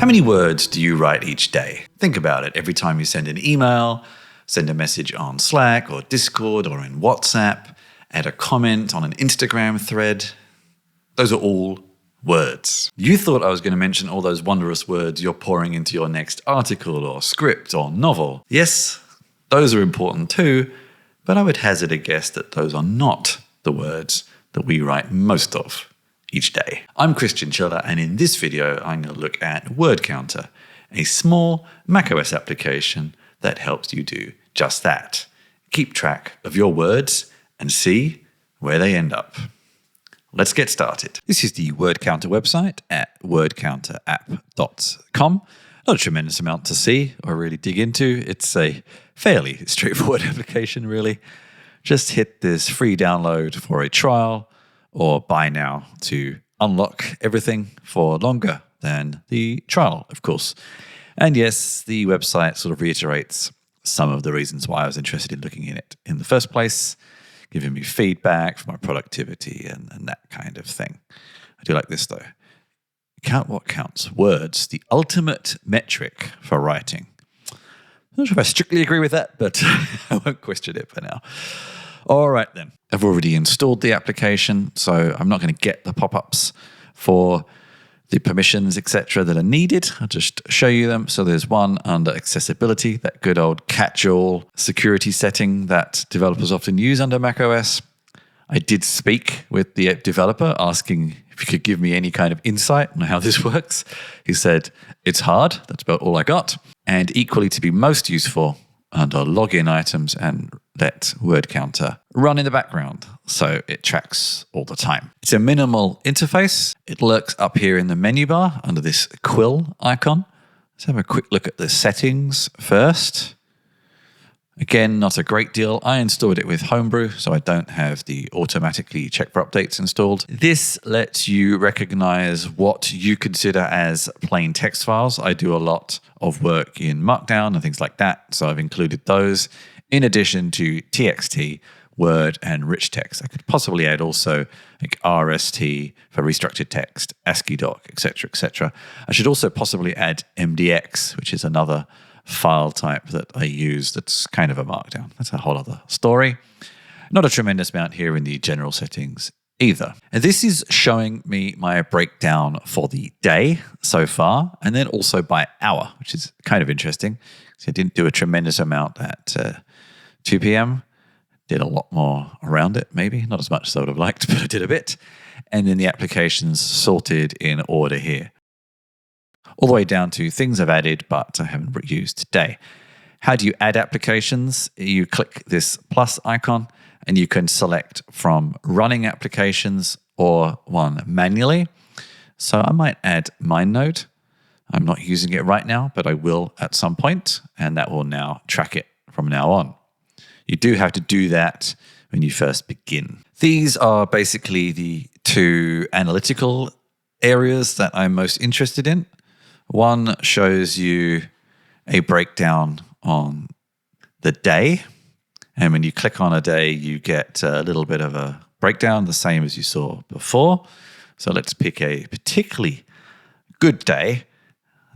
How many words do you write each day? Think about it. Every time you send an email, send a message on Slack or Discord or in WhatsApp, add a comment on an Instagram thread. Those are all words. You thought I was going to mention all those wondrous words you're pouring into your next article or script or novel. Yes, those are important too, but I would hazard a guess that those are not the words that we write most of each day. I'm Christian Chiller, and in this video, I'm going to look at WordCounter, a small macOS application that helps you do just that. Keep track of your words and see where they end up. Let's get started. This is the WordCounter website at wordcounter.app.com. Not a tremendous amount to see or really dig into. It's a fairly straightforward application, really. Just hit this free download for a trial or buy now to unlock everything for longer than the trial, of course. And yes, the website sort of reiterates some of the reasons why I was interested in looking at it in the first place, giving me feedback for my productivity and that kind of thing. I do like this though. Count what counts. Words, the ultimate metric for writing. I'm not sure if I strictly agree with that, but I won't question it for now. All right then. I've already installed the application, so I'm not going to get the pop-ups for the permissions, etc. that are needed. I'll just show you them. So there's one under accessibility, that good old catch-all security setting that developers often use under macOS. I did speak with the developer asking if he could give me any kind of insight on how this works. He said, it's hard. That's about all I got. And equally to be most useful, under login items and let WordCounter run in the background so it tracks all the time. It's a minimal interface. It lurks up here in the menu bar under this quill icon. Let's have a quick look at the settings first. Again, not a great deal. I installed it with Homebrew, so I don't have the automatically check for updates installed. This lets you recognize what you consider as plain text files. I do a lot of work in Markdown and things like that, so I've included those in addition to TXT, Word, and rich text. I could possibly add also like RST for restructured text, ASCII doc, etc., etc. I should also possibly add MDX, which is another file type that I use that's kind of a markdown. That's a whole other story. Not a tremendous amount here in the general settings either. And this is showing me my breakdown for the day so far, and then also by hour, which is kind of interesting. So I didn't do a tremendous amount at 2 p.m. Did a lot more around it, maybe. Not as much as I would have liked, but I did a bit. And then the application's sorted in order here, all the way down to things I've added but I haven't used today. How do you add applications? You click this plus icon and you can select from running applications or one manually. So I might add MindNode. I'm not using it right now, but I will at some point, and that will now track it from now on. You do have to do that when you first begin. These are basically the two analytical areas that I'm most interested in. One shows you a breakdown on the day. And when you click on a day, you get a little bit of a breakdown, the same as you saw before. So let's pick a particularly good day.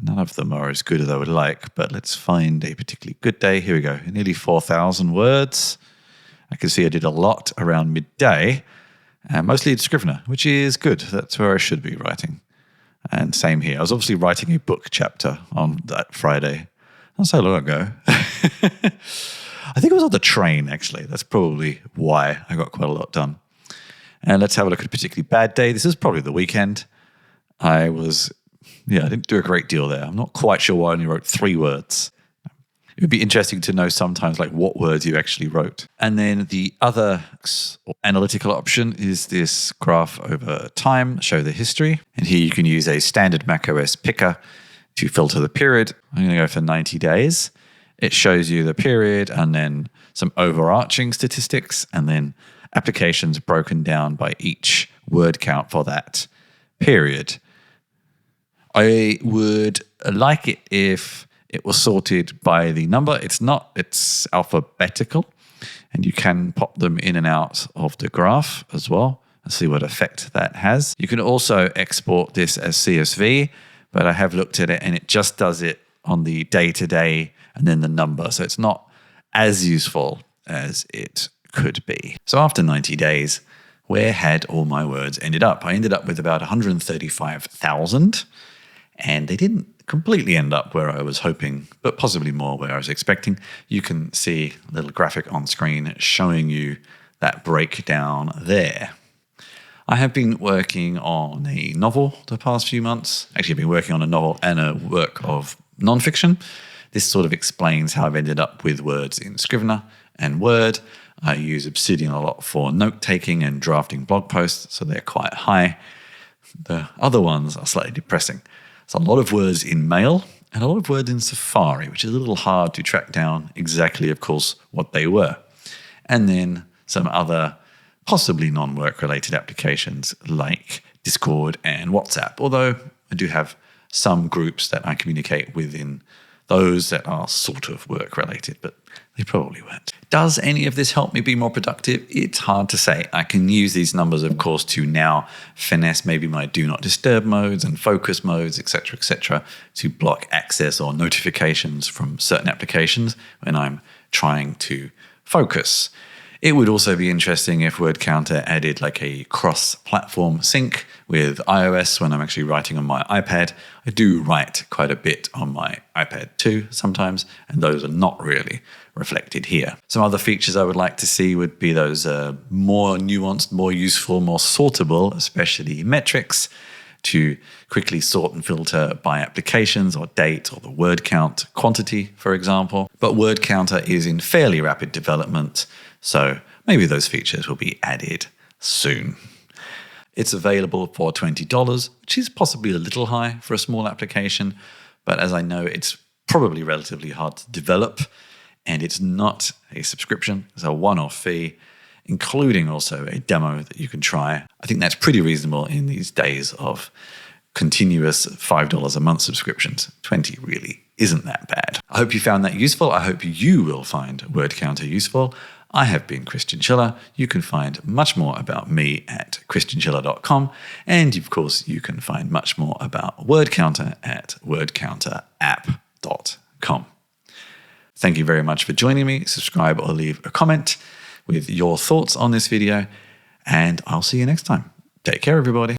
None of them are as good as I would like, but let's find a particularly good day. Here we go, nearly 4,000 words. I can see I did a lot around midday, and mostly in Scrivener, which is good. That's where I should be writing. And same here. I was obviously writing a book chapter on that Friday. Not so long ago. I think it was on the train, actually. That's probably why I got quite a lot done. And let's have a look at a particularly bad day. This is probably the weekend. I didn't do a great deal there. I'm not quite sure why I only wrote 3 words. It would be interesting to know sometimes like what words you actually wrote. And then the other analytical option is this graph over time, show the history. And here you can use a standard macOS picker to filter the period. I'm going to go for 90 days. It shows you the period and then some overarching statistics and then applications broken down by each word count for that period. I would like it if it was sorted by the number. It's not, it's alphabetical, and you can pop them in and out of the graph as well and see what effect that has. You can also export this as CSV, but I have looked at it and it just does it on the day-to-day and then the number. So it's not as useful as it could be. So after 90 days, where had all my words ended up? I ended up with about 135,000, and they didn't completely end up where I was hoping, but possibly more where I was expecting. You can see a little graphic on screen showing you that breakdown there. I have been working on a novel the past few months. Actually, I've been working on a novel and a work of nonfiction. This sort of explains how I've ended up with words in Scrivener and Word. I use Obsidian a lot for note-taking and drafting blog posts, so they're quite high. The other ones are slightly depressing. So a lot of words in Mail and a lot of words in Safari, which is a little hard to track down exactly, of course, what they were. And then some other possibly non-work related applications like Discord and WhatsApp, although I do have some groups that I communicate within those that are sort of work related, but they probably weren't. Does any of this help me be more productive? It's hard to say. I can use these numbers, of course, to now finesse maybe my do not disturb modes and focus modes, etc., to block access or notifications from certain applications when I'm trying to focus. It would also be interesting if WordCounter added like a cross-platform sync with iOS when I'm actually writing on my iPad. I do write quite a bit on my iPad too sometimes, and those are not really reflected here. Some other features I would like to see would be those more nuanced, more useful, more sortable, especially metrics, to quickly sort and filter by applications or date or the word count quantity, for example. But WordCounter is in fairly rapid development, so maybe those features will be added soon. It's available for $20, which is possibly a little high for a small application, but as I know, it's probably relatively hard to develop, and it's not a subscription. It's a one-off fee, including also a demo that you can try. I think that's pretty reasonable in these days of continuous $5 a month subscriptions. 20 really isn't that bad. I hope you found that useful. I hope you will find WordCounter useful. I have been Christian Schiller. You can find much more about me at christianschiller.com. And of course, you can find much more about WordCounter at wordcounterapp.com. Thank you very much for joining me. Subscribe or leave a comment with your thoughts on this video, and I'll see you next time. Take care, everybody.